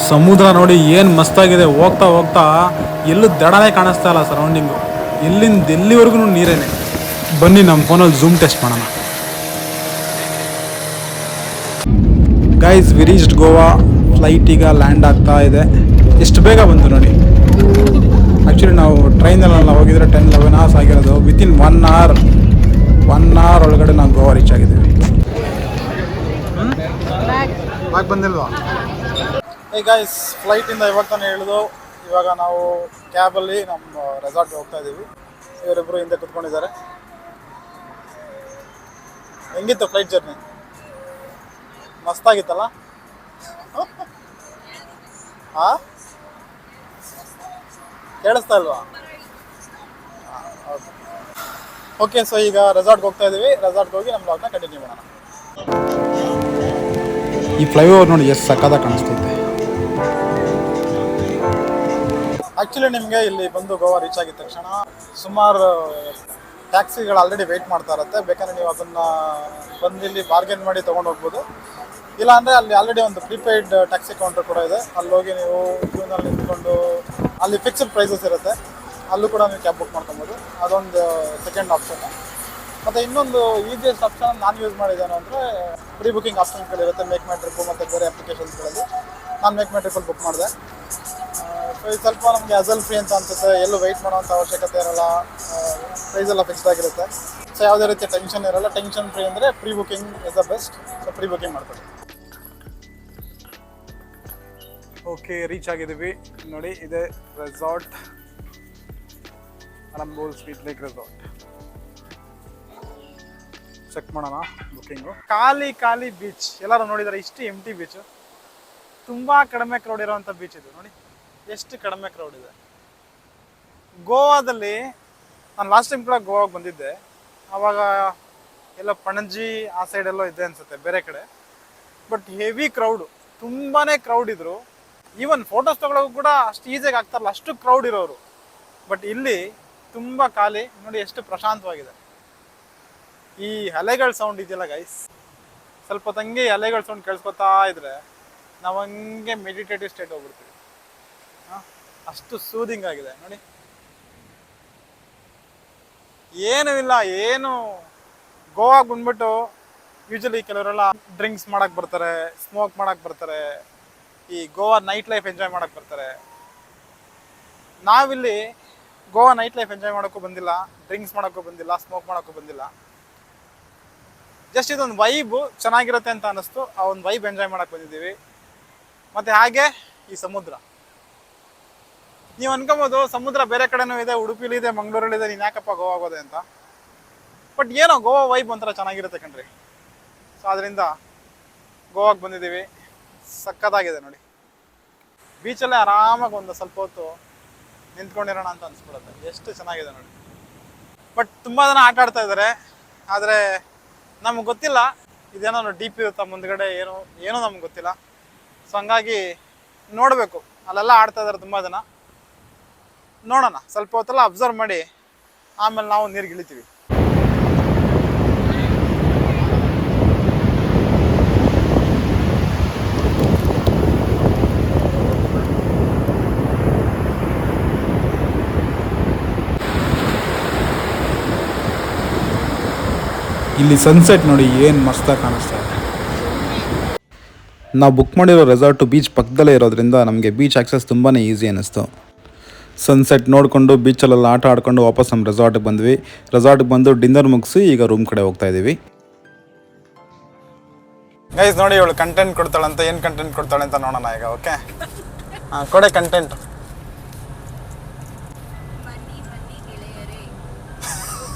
ಸಮುದ್ರ ನೋಡಿ ಏನು ಮಸ್ತಾಗಿದೆ. ಹೋಗ್ತಾ ಹೋಗ್ತಾ ಎಲ್ಲೂ ದಡನೇ ಕಾಣಿಸ್ತಾ ಇಲ್ಲ ಸರೌಂಡಿಂಗು. ಎಲ್ಲಿಂದ ಎಲ್ಲಿವರೆಗೂ ನೀರೇನೆ. ಬನ್ನಿ ನಮ್ಮ ಫೋನಲ್ಲಿ ಝೂಮ್ ಟೆಸ್ಟ್ ಮಾಡೋಣ. Guys V reached Goa. Flight ಈಗ ಲ್ಯಾಂಡ್ ಆಗ್ತಾ ಇದೆ. ಎಷ್ಟು ಬೇಗ ಬಂತು ನೋಡಿ. ಆ್ಯಕ್ಚುಲಿ ನಾವು ಟ್ರೈನಲ್ಲೆಲ್ಲ ಹೋಗಿದ್ರೆ 10-11 hours ಆಗಿರೋದು. ವಿತಿನ್ 1 hour ಒಳಗಡೆ ನಾವು ಗೋವಾ ರೀಚ್ ಆಗಿದ್ದೀವಿ. ಬ್ಯಾಗ್ ಬಂದಿಲ್ವಾ? ಹೇ ಗೈಸ್, ಫ್ಲೈಟಿಂದ ಇವಾಗ ತಾನೇ ಇಳಿದು ಇವಾಗ ನಾವು ಕ್ಯಾಬಲ್ಲಿ ನಮ್ಮ ರೆಸಾರ್ಟ್ಗೆ ಹೋಗ್ತಾ ಇದ್ದೀವಿ. ಇವರಿಬ್ಬರು ಹಿಂದೆ ಕುತ್ಕೊಂಡಿದ್ದಾರೆ. ಹೆಂಗಿತ್ತು ಫ್ಲೈಟ್ ಜರ್ನಿ? ಮಸ್ತಾಗಿತ್ತಲ್ಲ? ಹಾಂ, ಕೇಳಿಸ್ತಾ ಇಲ್ವಾ? ಓಕೆ, ಸೊ ಈಗ ರೆಸಾರ್ಟ್ಗೆ ಹೋಗ್ತಾ ಇದ್ದೀವಿ. ರೆಸಾರ್ಟ್ಗೆ ಹೋಗಿ ನಮ್ಮ ಬ್ಲಾಗ್ನ ಕಂಟಿನ್ಯೂ ಮಾಡೋಣ. ಈ ಫ್ಲೈಓವರ್ ನೋಡಿ ಎಷ್ಟು ಸಕ್ಕತ್ತಾಗಿ ಕಾಣಿಸ್ತೈತೆ. ಆ್ಯಕ್ಚುಲಿ ನಿಮಗೆ ಇಲ್ಲಿ ಬಂದು ಗೋವಾ ರೀಚ್ ಆಗಿದ ತಕ್ಷಣ ಸುಮಾರು ಟ್ಯಾಕ್ಸಿಗಳು ಆಲ್ರೆಡಿ ವೆಯ್ಟ್ ಮಾಡ್ತಾ ಇರುತ್ತೆ. ಬೇಕಾದ್ರೆ ನೀವು ಅದನ್ನು ಬಂದಿಲ್ಲಿ ಬಾರ್ಗೇನ್ ಮಾಡಿ ತೊಗೊಂಡು ಹೋಗ್ಬೋದು. ಇಲ್ಲಾಂದರೆ ಅಲ್ಲಿ ಆಲ್ರೆಡಿ ಒಂದು ಪ್ರೀಪೇಯ್ಡ್ ಟ್ಯಾಕ್ಸಿ ಕೌಂಟರ್ ಕೂಡ ಇದೆ. ಅಲ್ಲಿ ಹೋಗಿ ನೀವು ಕ್ಯೂನಲ್ಲಿ ನಿಂತ್ಕೊಂಡು ಅಲ್ಲಿ ಫಿಕ್ಸ್ಡ್ ಪ್ರೈಸಸ್ ಇರುತ್ತೆ. ಅಲ್ಲೂ ಕೂಡ ನೀವು ಕ್ಯಾಬ್ ಬುಕ್ ಮಾಡ್ಕೊಬೋದು. ಅದೊಂದು ಸೆಕೆಂಡ್ ಆಪ್ಷನ್. ಮತ್ತು ಇನ್ನೊಂದು ಈಸಿಯೆಸ್ಟ್ ಆಪ್ಷನ್ ನಾನು ಯೂಸ್ ಮಾಡಿದ್ದೇನೆ ಅಂದರೆ ಪ್ರೀ ಬುಕಿಂಗ್ ಆಪ್ಷನ್ಗಳಿರುತ್ತೆ ಮೇಕ್ ಮೈ ಟ್ರಿಪ್ಪು ಮತ್ತು ಬೇರೆ ಅಪ್ಲಿಕೇಶನ್ಸ್ಗಳಲ್ಲಿ. ನಾನು ಮೇಕ್ ಮೈ ಟ್ರಿಪ್ಪಲ್ಲಿ ಬುಕ್ ಮಾಡಿದೆ. ಸೊ ಇದು ಸ್ವಲ್ಪ ನಮಗೆ ಅಸಲ್ ಫ್ರೀ ಅಂತ ಅನಿಸುತ್ತೆ. ಎಲ್ಲೂ ವೆಯ್ಟ್ ಮಾಡೋವಂಥ ಅವಶ್ಯಕತೆ ಇರೋಲ್ಲ. ಪ್ರೈಸ್ ಎಲ್ಲ ಫಿಕ್ಸ್ಡ್ ಆಗಿರುತ್ತೆ. ಸೊ ಯಾವುದೇ ರೀತಿಯ ಟೆನ್ಷನ್ ಇರೋಲ್ಲ. ಟೆನ್ಷನ್ ಫ್ರೀ ಅಂದರೆ pre booking is the best. So pre booking ಮಾಡ್ಕೊಳ್ಳಿ. ಓಕೆ, ರೀಚ್ ಆಗಿದ್ದೀವಿ ನೋಡಿ. ಇದೆ resort, Arambol Sweet Lake Resort. Check ಮಾಡೋಣ ಬುಕ್ಕಿಂಗು. ಖಾಲಿ ಬೀಚ್. ಎಲ್ಲರೂ ನೋಡಿದ್ದಾರೆ ಇಷ್ಟು ಎಂಟಿ ಬೀಚು. ತುಂಬ ಕಡಿಮೆ ಕ್ರೌಡ್ ಇರೋವಂಥ ಬೀಚ್ ಇದು. ನೋಡಿ ಎಷ್ಟು ಕಡಿಮೆ ಕ್ರೌಡ್ ಇದೆ. ಗೋವಾದಲ್ಲಿ ನಾನು ಲಾಸ್ಟ್ ಟೈಮ್ ಕೂಡ ಗೋವಾಗೆ ಬಂದಿದ್ದೆ. ಆವಾಗ ಎಲ್ಲ ಪಣಜಿ ಆ ಸೈಡೆಲ್ಲೋ ಇದೆ ಅನಿಸುತ್ತೆ, ಬೇರೆ ಕಡೆ. ಬಟ್ ಹೆವಿ ಕ್ರೌಡು, ತುಂಬಾ ಕ್ರೌಡ್ ಇದ್ರು. ಈವನ್ ಫೋಟೋಸ್ ತೊಗೊಳೋಕ್ಕೂ ಕೂಡ ಅಷ್ಟು ಈಸಿಯಾಗಿ ಆಗ್ತಾರಲ್ಲ, ಅಷ್ಟು ಕ್ರೌಡ್ ಇರೋರು. ಬಟ್ ಇಲ್ಲಿ ತುಂಬ ಖಾಲಿ. ನೋಡಿ ಎಷ್ಟು ಪ್ರಶಾಂತವಾಗಿದೆ. ಈ ಅಲೆಗಳ ಸೌಂಡ್ ಇದೆಯಲ್ಲ ಗೈಸ್, ಸ್ವಲ್ಪ ತಂಗಿ ಅಲೆಗಳ ಸೌಂಡ್ ಕೇಳಿಸ್ಕೊತಾ ಇದ್ರೆ ನಾವು ಹಂಗೆ ಮೆಡಿಟೇಟಿವ್ ಸ್ಟೇಟ್ ಹೋಗ್ಬಿಡ್ತೀವಿ. ಅಷ್ಟು ಸೂದಿಂಗ್ ಆಗಿದೆ ನೋಡಿ. ಏನೂ ಇಲ್ಲ, ಏನು ಗೋವಾಗೆ ಬಂದ್ಬಿಟ್ಟು ಯೂಶಲಿ ಕೆಲವರೆಲ್ಲ ಡ್ರಿಂಕ್ಸ್ ಮಾಡಕ್ಕೆ ಬರ್ತಾರೆ, ಸ್ಮೋಕ್ ಮಾಡಕ್ಕೆ ಬರ್ತಾರೆ, ಈ ಗೋವಾ ನೈಟ್ ಲೈಫ್ ಎಂಜಾಯ್ ಮಾಡಕ್ಕೆ ಬರ್ತಾರೆ. ನಾವಿಲ್ಲಿ ಗೋವಾ ನೈಟ್ ಲೈಫ್ ಎಂಜಾಯ್ ಮಾಡೋಕ್ಕೂ ಬಂದಿಲ್ಲ, ಡ್ರಿಂಕ್ಸ್ ಮಾಡೋಕ್ಕೂ ಬಂದಿಲ್ಲ, ಸ್ಮೋಕ್ ಮಾಡೋಕ್ಕೂ ಬಂದಿಲ್ಲ. ಜಸ್ಟ್ ಇದೊಂದು ವೈಬು ಚೆನ್ನಾಗಿರುತ್ತೆ ಅಂತ ಅನ್ನಿಸ್ತು. ಆ ಒಂದು ವೈಬ್ ಎಂಜಾಯ್ ಮಾಡಕ್ಕೆ ಬಂದಿದ್ದೀವಿ. ಮತ್ತು ಹಾಗೆ ಈ ಸಮುದ್ರ. ನೀವು ಅನ್ಕೋಬೋದು ಸಮುದ್ರ ಬೇರೆ ಕಡೆನೂ ಇದೆ, ಉಡುಪಿಲಿದೆ, ಮಂಗಳೂರಲ್ಲಿದೆ, ನೀನು ಯಾಕಪ್ಪ ಗೋವಾ ಆಗೋದೆ ಅಂತ. ಬಟ್ ಏನೋ ಗೋವಾ ವೈಬ್ ಒಂಥರ ಚೆನ್ನಾಗಿರುತ್ತೆ ಕಣ್ರಿ. ಸೊ ಅದರಿಂದ ಗೋವಾಗೆ ಬಂದಿದ್ದೀವಿ. ಸಕ್ಕತ್ತಾಗಿದೆ ನೋಡಿ. ಬೀಚಲ್ಲೇ ಆರಾಮಾಗಿ ಒಂದು ಸ್ವಲ್ಪ ಹೊತ್ತು ನಿಂತ್ಕೊಂಡಿರೋಣ ಅಂತ ಅನ್ಸ್ಬಿಡುತ್ತೆ. ಎಷ್ಟು ಚೆನ್ನಾಗಿದೆ ನೋಡಿ. ಬಟ್ ತುಂಬ ಜನ ಆಟ ಆಡ್ತಾ ಇದ್ದಾರೆ. ಆದರೆ ನಮ್ಗೆ ಗೊತ್ತಿಲ್ಲ ಇದೇನೋ ಡೀಪ್ ಇರುತ್ತಾ ಮುಂದ್ಗಡೆ, ಏನೋ ನಮ್ಗೆ ಗೊತ್ತಿಲ್ಲ. ಸೊ ಹಂಗಾಗಿ ನೋಡಬೇಕು. ಅಲ್ಲೆಲ್ಲ ಆಡ್ತಾ ಇದ್ದಾರೆ ತುಂಬ ಜನ. ನೋಡೋಣ, ಸ್ವಲ್ಪ ಹೊತ್ತೆಲ್ಲ ಅಬ್ಸರ್ವ್ ಮಾಡಿ ಆಮೇಲೆ ನಾವು ನೀರಿಗೆ ಇಳಿತೀವಿ. ಇಲ್ಲಿ ಸನ್ಸೆಟ್ ನೋಡಿ ಏನು ಮಸ್ತಾಗಿ ಕಾಣಿಸ್ತಾ ಇದೆ. ನಾವು ಬುಕ್ ಮಾಡಿರೋ ರೆಸಾರ್ಟು ಬೀಚ್ ಪಕ್ಕದಲ್ಲೇ ಇರೋದ್ರಿಂದ ನಮಗೆ ಬೀಚ್ ಆಕ್ಸೆಸ್ ತುಂಬಾ ಈಸಿ ಅನ್ನಿಸ್ತು. ಸನ್ಸೆಟ್ ನೋಡಿಕೊಂಡು ಬೀಚಲ್ಲೆಲ್ಲ ಆಟ ಆಡ್ಕೊಂಡು ವಾಪಸ್ ನಮ್ಮ ರೆಸಾರ್ಟ್ಗೆ ಬಂದ್ವಿ. ರೆಸಾರ್ಟ್ಗೆ ಬಂದು ಡಿನ್ನರ್ ಮುಗಿಸಿ ಈಗ ರೂಮ್ ಕಡೆ ಹೋಗ್ತಾ ಇದ್ದೀವಿ. ಗೈಸ್ ನೋಡಿ, ಇವಳು ಕಂಟೆಂಟ್ ಕೊಡ್ತಾಳಂತ. ಏನು ಕಂಟೆಂಟ್ ಕೊಡ್ತಾಳೆ ಅಂತ ನೋಡೋಣ ಈಗ. ಓಕೆ, ಕೊಡೆ ಕಂಟೆಂಟ್.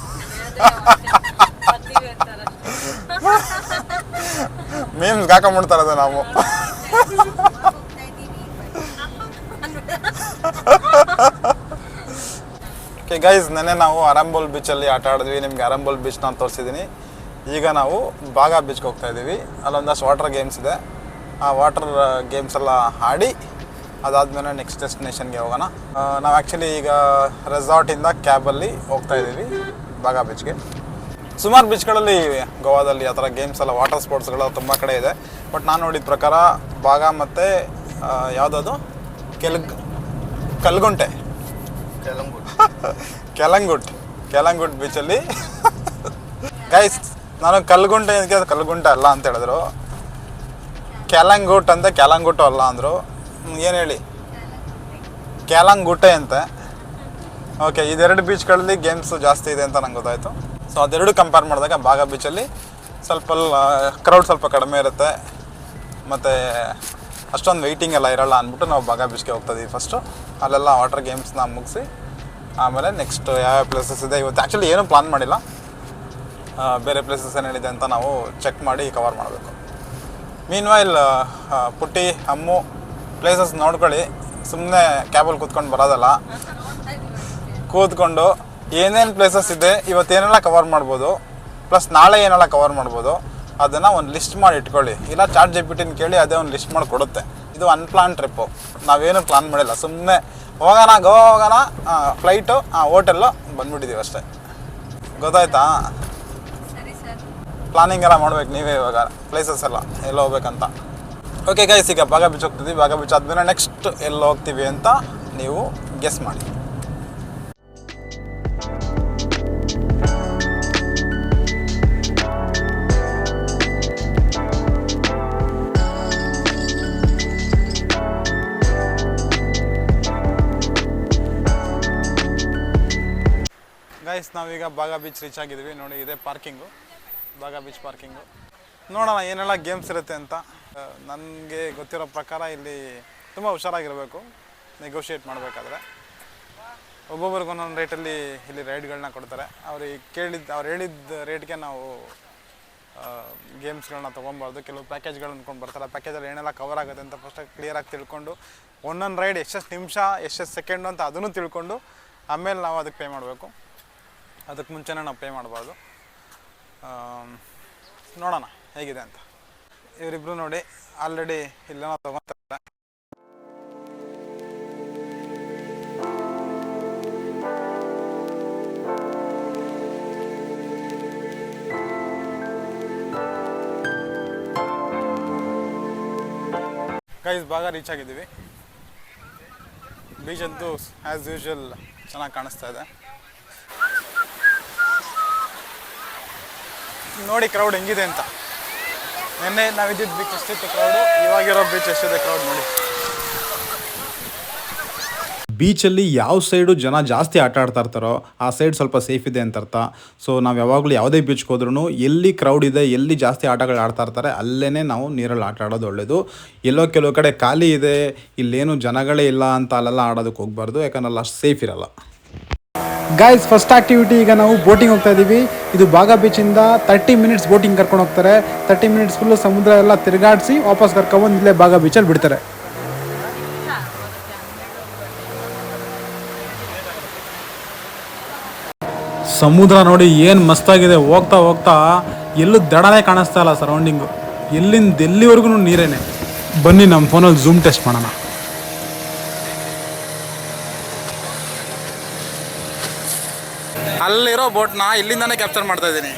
ಮೇಮ್ಸ್ ಹಾಕೊಂಡ್ಬಿಡ್ತಾರದ ನಾವು. ಓಕೆ ಗೈಸ್, ನೆನ್ನೆ ನಾವು ಅರಂಬೋಲ್ ಬೀಚಲ್ಲಿ ಆಟ ಆಡಿದ್ವಿ. ನಿಮಗೆ ಅರಂಬೋಲ್ ಬೀಚ್ ನಾನು ತೋರಿಸಿದ್ದೀನಿ. ಈಗ ನಾವು ಬಾಗಾ ಬೀಚ್ಗೆ ಹೋಗ್ತಾ ಇದ್ದೀವಿ. ಅಲ್ಲೊಂದಷ್ಟು ವಾಟರ್ ಗೇಮ್ಸ್ ಇದೆ. ಆ ವಾಟರ್ ಗೇಮ್ಸ್ ಎಲ್ಲ ಆಡಿ ಅದಾದಮೇಲೆ ನೆಕ್ಸ್ಟ್ ಡೆಸ್ಟಿನೇಷನ್ಗೆ ಹೋಗೋಣ. ನಾವು ಆ್ಯಕ್ಚುಲಿ ಈಗ ರೆಸಾರ್ಟಿಂದ ಕ್ಯಾಬಲ್ಲಿ ಹೋಗ್ತಾ ಇದ್ದೀವಿ ಬಾಗಾ ಬೀಚ್ಗೆ. ಸುಮಾರು ಬೀಚ್ಗಳಲ್ಲಿ ಗೋವಾದಲ್ಲಿ ಆ ಥರ ಗೇಮ್ಸ್ ಎಲ್ಲ ವಾಟರ್ ಸ್ಪೋರ್ಟ್ಸ್ಗಳು ತುಂಬ ಕಡೆ ಇದೆ. ಬಟ್ ನಾನು ನೋಡಿದ ಪ್ರಕಾರ ಬಾಗಾ ಮತ್ತು ಯಾವುದದು ಕಲ್ಗುಂಟೆ ಕೆಲಂಗುಟ್ ಬೀಚಲ್ಲಿ ಗೈಸ್ ನಾನು ಕಲ್ಗುಂಟೆ ಅದು ಕಲ್ಗುಂಟೆ ಅಲ್ಲ ಅಂತ ಹೇಳಿದ್ರು. ಕ್ಯಾಲಂಗುಟ್ ಅಂತ ಕ್ಯಾಲಂಗುಟ್ಟು ಅಲ್ಲ ಅಂದರು. ಏನು ಹೇಳಿ ಕ್ಯಾಲಂಗುಟ್ಟೆ ಅಂತೆ. ಓಕೆ, ಇದೆರಡು ಬೀಚ್ಗಳಲ್ಲಿ ಗೇಮ್ಸು ಜಾಸ್ತಿ ಇದೆ ಅಂತ ನಂಗೆ ಗೊತ್ತಾಯಿತು. ಸೊ ಅದೆರಡು ಕಂಪೇರ್ ಮಾಡಿದಾಗ ಬಾಗ ಬೀಚಲ್ಲಿ ಸ್ವಲ್ಪ ಕ್ರೌಡ್ ಸ್ವಲ್ಪ ಕಡಿಮೆ ಇರುತ್ತೆ ಮತ್ತು ಅಷ್ಟೊಂದು ವೆಯ್ಟಿಂಗ್ ಎಲ್ಲ ಇರೋಲ್ಲ ಅಂದ್ಬಿಟ್ಟು ನಾವು ಬಾಗ ಬೀಚ್ಗೆ ಹೋಗ್ತಾಯಿದ್ದೀವಿ. ಫಸ್ಟು ಅಲ್ಲೆಲ್ಲ ವಾಟರ್ ಗೇಮ್ಸ್ನ ಮುಗಿಸಿ ಆಮೇಲೆ ನೆಕ್ಸ್ಟ್ ಯಾವ್ಯಾವ ಪ್ಲೇಸಸ್ ಇದೆ. ಇವತ್ತು ಆ್ಯಕ್ಚುಲಿ ಏನೂ ಪ್ಲಾನ್ ಮಾಡಿಲ್ಲ, ಬೇರೆ ಪ್ಲೇಸಸ್ ಏನೇನಿದೆ ಅಂತ ನಾವು ಚೆಕ್ ಮಾಡಿ ಕವರ್ ಮಾಡಬೇಕು. ಮೀನ್ವೈಲ್ ಪುಟ್ಟಿ ಅಮ್ಮು ಪ್ಲೇಸಸ್ ನೋಡ್ಕೊಳ್ಳಿ, ಸುಮ್ಮನೆ ಕ್ಯಾಬಲ್ಲಿ ಕೂತ್ಕೊಂಡು ಬರೋದಲ್ಲ, ಕೂತ್ಕೊಂಡು ಏನೇನು ಪ್ಲೇಸಸ್ ಇದೆ ಇವತ್ತೇನೆಲ್ಲ ಕವರ್ ಮಾಡ್ಬೋದು ಪ್ಲಸ್ ನಾಳೆ ಏನೆಲ್ಲ ಕವರ್ ಮಾಡ್ಬೋದು ಅದನ್ನು ಒಂದು ಲಿಸ್ಟ್ ಮಾಡಿ ಇಟ್ಕೊಳ್ಳಿ. ಇಲ್ಲ ಚಾಟ್ ಜಿಪಿಟಿನ ಕೇಳಿ ಅದೇ ಒಂದು ಲಿಸ್ಟ್ ಮಾಡಿ ಕೊಡುತ್ತೆ. ಇದು ಅನ್ಪ್ಲಾನ್ ಟ್ರಿಪ್ಪು, ನಾವೇನು ಪ್ಲಾನ್ ಮಾಡಿಲ್ಲ, ಸುಮ್ಮನೆ ಹೋಗೋಣ ಗೋವಾ ಹೋಗೋಣ, ಫ್ಲೈಟು ಹೋಟೆಲ್ಲು ಬಂದ್ಬಿಟ್ಟಿದ್ದೀವಿ ಅಷ್ಟೇ. ಗೊತ್ತಾಯ್ತಾ? ಪ್ಲಾನಿಂಗ್ ಎಲ್ಲ ಮಾಡ್ಬೇಕು ನೀವೇ ಇವಾಗ ಪ್ಲೇಸಸ್ ಎಲ್ಲ ಎಲ್ಲಿ ಹೋಗ್ಬೇಕಂತ. ಓಕೆ ಗೈಸ್, ಈಗ ಬಾಗ ಬೀಚ್ ಹೋಗ್ತಿದ್ವಿ. ಬಾಗ ಬೀಚ್ ಆದಮೇಲೆ ನೆಕ್ಸ್ಟ್ ಎಲ್ಲಿ ಹೋಗ್ತೀವಿ ಅಂತ ನೀವು ಗೆಸ್ ಮಾಡಿ. ಗೈಸ್ ನಾವೀಗ ಬಾಗ ಬೀಚ್ ರೀಚ್ ಆಗಿದ್ವಿ. ನೋಡಿ ಇದೆ ಪಾರ್ಕಿಂಗು, ಬಾಗ ಬೀಚ್ ಪಾರ್ಕಿಂಗು. ನೋಡೋಣ ಏನೆಲ್ಲ ಗೇಮ್ಸ್ ಇರುತ್ತೆ ಅಂತ. ನನಗೆ ಗೊತ್ತಿರೋ ಪ್ರಕಾರ ಇಲ್ಲಿ ತುಂಬ ಹುಷಾರಾಗಿರಬೇಕು ನೆಗೋಷಿಯೇಟ್ ಮಾಡಬೇಕಾದ್ರೆ. ಒಬ್ಬೊಬ್ರಿಗೆ ಒಂದೊಂದು ರೇಟಲ್ಲಿ ಇಲ್ಲಿ ರೈಡ್ಗಳನ್ನ ಕೊಡ್ತಾರೆ. ಅವ್ರು ಹೇಳಿದ ರೇಟ್ಗೆ ನಾವು ಗೇಮ್ಸ್ಗಳನ್ನ ತೊಗೊಬಾರ್ದು. ಕೆಲವು ಪ್ಯಾಕೇಜ್ಗಳು ಅಂದ್ಕೊಂಡು ಬರ್ತಾರೆ. ಪ್ಯಾಕೇಜಲ್ಲಿ ಏನೆಲ್ಲ ಕವರ್ ಆಗುತ್ತೆ ಅಂತ ಫಸ್ಟಾಗಿ ಕ್ಲಿಯರಾಗಿ ತಿಳ್ಕೊಂಡು ಒಂದೊಂದು ರೈಡ್ ಎಷ್ಟೆಷ್ಟು ನಿಮಿಷ ಎಷ್ಟೆಷ್ಟು ಸೆಕೆಂಡು ಅಂತ ಅದನ್ನು ತಿಳ್ಕೊಂಡು ಆಮೇಲೆ ನಾವು ಅದಕ್ಕೆ ಪೇ ಮಾಡಬೇಕು. ಅದಕ್ಕೆ ಮುಂಚೆನೇ ನಾವು ಪೇ ಮಾಡಬಾರ್ದು. ನೋಡೋಣ ಹೇಗಿದೆ ಅಂತ. ಇವರಿಬ್ಬರು ನೋಡಿ ಆಲ್ರೆಡಿ ಇಲ್ಲೇನೋ ತೊಗೊತಾರೆ. ಗೈಸ್ ಬಾಗ ರೀಚ್ ಆಗಿದ್ದೀವಿ. ಬೀಚ್ ಅಂತೂ ಆ್ಯಸ್ ಯೂಶ್ವಲ್ ಚೆನ್ನಾಗಿ ಕಾಣಿಸ್ತಾ ಇದೆ. ನೋಡಿ ಕ್ರೌಡ್ ಹೆಂಗಿದೆ ಅಂತ. ನಿನ್ನೆ ನಾವಿದ್ದಿದ್ದು ಬೀಚ್ ಎಷ್ಟಿತ್ತು ಕ್ರೌಡು, ಇವಾಗಿರೋ ಬೀಚ್ ಎಷ್ಟಿದೆ ಕ್ರೌಡ್ ನೋಡಿ. ಬೀಚಲ್ಲಿ ಯಾವ ಸೈಡು ಜನ ಜಾಸ್ತಿ ಆಟ ಆಡ್ತಾ ಇರ್ತಾರೋ ಆ ಸೈಡ್ ಸ್ವಲ್ಪ ಸೇಫ್ ಇದೆ ಅಂತ ಅರ್ಥ. ಸೊ ನಾವು ಯಾವಾಗಲೂ ಯಾವುದೇ ಬೀಚ್ಗೆ ಹೋದ್ರೂ ಎಲ್ಲಿ ಕ್ರೌಡ್ ಇದೆ, ಎಲ್ಲಿ ಜಾಸ್ತಿ ಆಟಗಳು ಆಡ್ತಾ ಇರ್ತಾರೆ ಅಲ್ಲೇ ನಾವು ನೀರಲ್ಲಿ ಆಟ ಆಡೋದು ಒಳ್ಳೆಯದು. ಎಲ್ಲೋ ಕೆಲವು ಕಡೆ ಖಾಲಿ ಇದೆ, ಇಲ್ಲೇನು ಜನಗಳೇ ಇಲ್ಲ ಅಂತ ಅಲ್ಲೆಲ್ಲ ಆಡೋದಕ್ಕೆ ಹೋಗ್ಬಾರ್ದು, ಯಾಕಂದ್ರೆ ಅಲ್ಲಿ ಅಷ್ಟು ಸೇಫ್ ಇರಲ್ಲ. ಗಾಯ್ಸ್ ಫಸ್ಟ್ ಆಕ್ಟಿವಿಟಿ ಈಗ ನಾವು ಬೋಟಿಂಗ್ ಹೋಗ್ತಾ ಇದ್ದೀವಿ. ಇದು ಬಾಗ ಬೀಚಿಂದ 30 ಮಿನಿಟ್ಸ್ ಬೋಟಿಂಗ್ ಕರ್ಕೊಂಡು ಹೋಗ್ತಾರೆ. 30 ಮಿನಿಟ್ಸ್ ಫುಲ್ಲು ಸಮುದ್ರ ಎಲ್ಲ ತಿರುಗಾಡಿಸಿ ವಾಪಸ್ ಕರ್ಕೊಂಡ್ಬಂದು ಇಲ್ಲೇ ಬಾಗ ಬೀಚಲ್ಲಿ ಬಿಡ್ತಾರೆ. ಸಮುದ್ರ ನೋಡಿ ಏನು ಮಸ್ತಾಗಿದೆ. ಹೋಗ್ತಾ ಹೋಗ್ತಾ ಎಲ್ಲೂ ದಡನೇ ಕಾಣಿಸ್ತಾ ಇಲ್ಲ ಸರೌಂಡಿಂಗು, ಎಲ್ಲಿಂದ ಎಲ್ಲಿವರೆಗೂ ನೀರೇನೆ. ಬನ್ನಿ ನಮ್ಮ ಫೋನಲ್ಲಿ ಝೂಮ್ ಟೆಸ್ಟ್ ಮಾಡೋಣ. ಅಲ್ಲಿರೋ ಬೋಟ್ನ ಇಲ್ಲಿಂದಾನೇ ಕ್ಯಾಪ್ಚರ್ ಮಾಡ್ತಾ ಇದ್ದೀನಿ.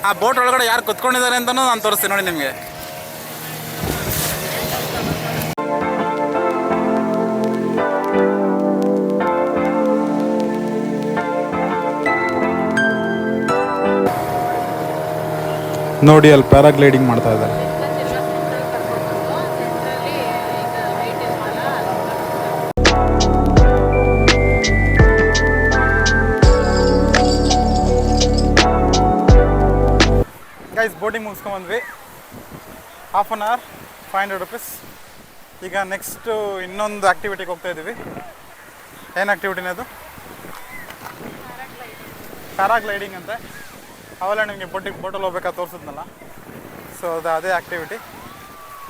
ಆ ಬೋಟ್ ಒಳಗಡೆ ಯಾರು ಕುತ್ಕೊಂಡಿದ್ದಾರೆ ಅಂತಲೂ ನಾನು ತೋರಿಸ್ತೀನಿ ನೋಡಿ ನಿಮಗೆ. ನೋಡಿ ಅಲ್ಲಿ ಪ್ಯಾರಾಗ್ಲೈಡಿಂಗ್ ಮಾಡ್ತಾ ಇದ್ದಾರೆ. ಗೈಸ್ ಬೋಟಿಂಗ್ ಮುಗಿಸ್ಕೊಂಬಂದ್ವಿ. Half an hour 500 rupees. ಈಗ ನೆಕ್ಸ್ಟು ಇನ್ನೊಂದು ಆ್ಯಕ್ಟಿವಿಟಿಗೆ ಹೋಗ್ತಾ ಇದ್ದೀವಿ. ಏನು ಆ್ಯಕ್ಟಿವಿಟಿನ ಅದು? ಪ್ಯಾರಾಗ್ಲೈಡಿಂಗ್ ಅಂತೆ. ಅವೆಲ್ಲ ನಿಮಗೆ ಬೋಟಲ್ಲಿ ಹೋಗ್ಬೇಕಾದ್ರೆ ತೋರಿಸಿದ್ನಲ್ಲ, ಸೊ ಅದೇ ಆ್ಯಕ್ಟಿವಿಟಿ.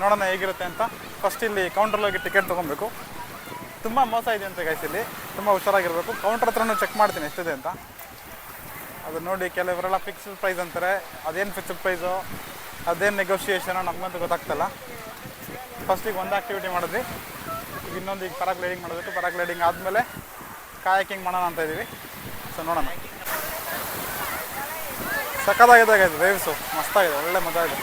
ನೋಡೋಣ ಹೇಗಿರುತ್ತೆ ಅಂತ. ಫಸ್ಟ್ ಇಲ್ಲಿ ಕೌಂಟ್ರಲ್ಲಿ ಹೋಗಿ ಟಿಕೆಟ್ ತೊಗೊಬೇಕು. ತುಂಬ ಮೋಸ ಇದೆ ಅಂತ ಗೈಸ್, ಇಲ್ಲಿ ತುಂಬ ಹುಷಾರಾಗಿರಬೇಕು. ಕೌಂಟ್ರ್ ಹತ್ರನೂ ಚೆಕ್ ಮಾಡ್ತೀನಿ ಎಷ್ಟಿದೆ ಅಂತ. ಅದು ನೋಡಿ ಕೆಲವರೆಲ್ಲ ಫಿಕ್ಸ್ಡ್ ಪ್ರೈಸ್ ಅಂತಾರೆ. ಅದೇನು ಫಿಕ್ಸ್ಡ್ ಪ್ರೈಸು, ಅದೇನು ನೆಗೋಷಿಯೇಷನೋ ನಮಗಂತೂ ಗೊತ್ತಾಗ್ತಲ್ಲ. ಫಸ್ಟಿಗೆ ಒಂದು ಆ್ಯಕ್ಟಿವಿಟಿ ಮಾಡಿದ್ವಿ, ಈಗ ಇನ್ನೊಂದು ಈಗ ಪ್ಯಾರಾಗ್ಲೈಡಿಂಗ್ ಮಾಡಬೇಕು. ಪ್ಯಾರಾಗ್ಲೈಡಿಂಗ್ ಆದಮೇಲೆ ಕಾಯಕಿಂಗ್ ಮಾಡೋಣ ಅಂತ ಇದ್ದೀವಿ. ಸೊ ನೋಡೋಣ. ಸಕ್ಕತ್ತಾಗಿದೆ ಗೈಸ್, ವೇವ್ಸು ಮಸ್ತಾಗಿದೆ, ಒಳ್ಳೆ ಮಜಾ ಇದೆ.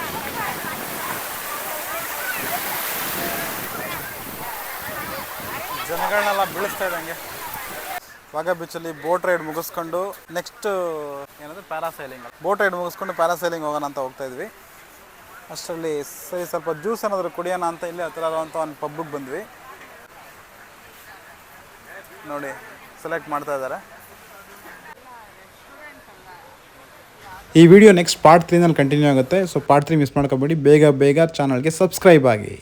ಜನಗಳನ್ನೆಲ್ಲ ಬೀಳಿಸ್ತಾ ಇದ್ದಂಗೆ. ವಾಘಾ ಬೀಚಲ್ಲಿ ಬೋಟ್ ರೈಡ್ ಮುಗಿಸ್ಕೊಂಡು ನೆಕ್ಸ್ಟ್ ಏನಂದ್ರೆ ಪ್ಯಾರಾಸೈಲಿಂಗ್. ಬೋಟ್ ರೈಡ್ ಮುಗಿಸ್ಕೊಂಡು ಪ್ಯಾರಾಸೈಲಿಂಗ್ ಹೋಗೋಣ ಅಂತ ಹೋಗ್ತಾ ಇದ್ವಿ. ಅಷ್ಟರಲ್ಲಿ ಸರಿ ಸ್ವಲ್ಪ ಜ್ಯೂಸ್ ಏನಾದರೂ ಕುಡಿಯೋಣ ಅಂತ ಇಲ್ಲಿ ಹತ್ತಿರ ಇರುವಂಥ ಒಂದು ಪಬ್ಬಿಗೆ ಬಂದ್ವಿ. ನೋಡಿ ಸೆಲೆಕ್ಟ್ ಮಾಡ್ತಾ ಇದ್ದಾರೆ. ಈ ವಿಡಿಯೋ ನೆಕ್ಸ್ಟ್ ಪಾರ್ಟ್ 3ನಲ್ಲಿ ಕಂಟಿನ್ಯೂ ಆಗುತ್ತೆ. ಸೊ ಪಾರ್ಟ್ 3 ಮಿಸ್ ಮಾಡ್ಕೋಬೇಡಿ. ಬೇಗ ಚಾನಲ್ಗೆ ಸಬ್ಸ್ಕ್ರೈಬ್ ಆಗಿ.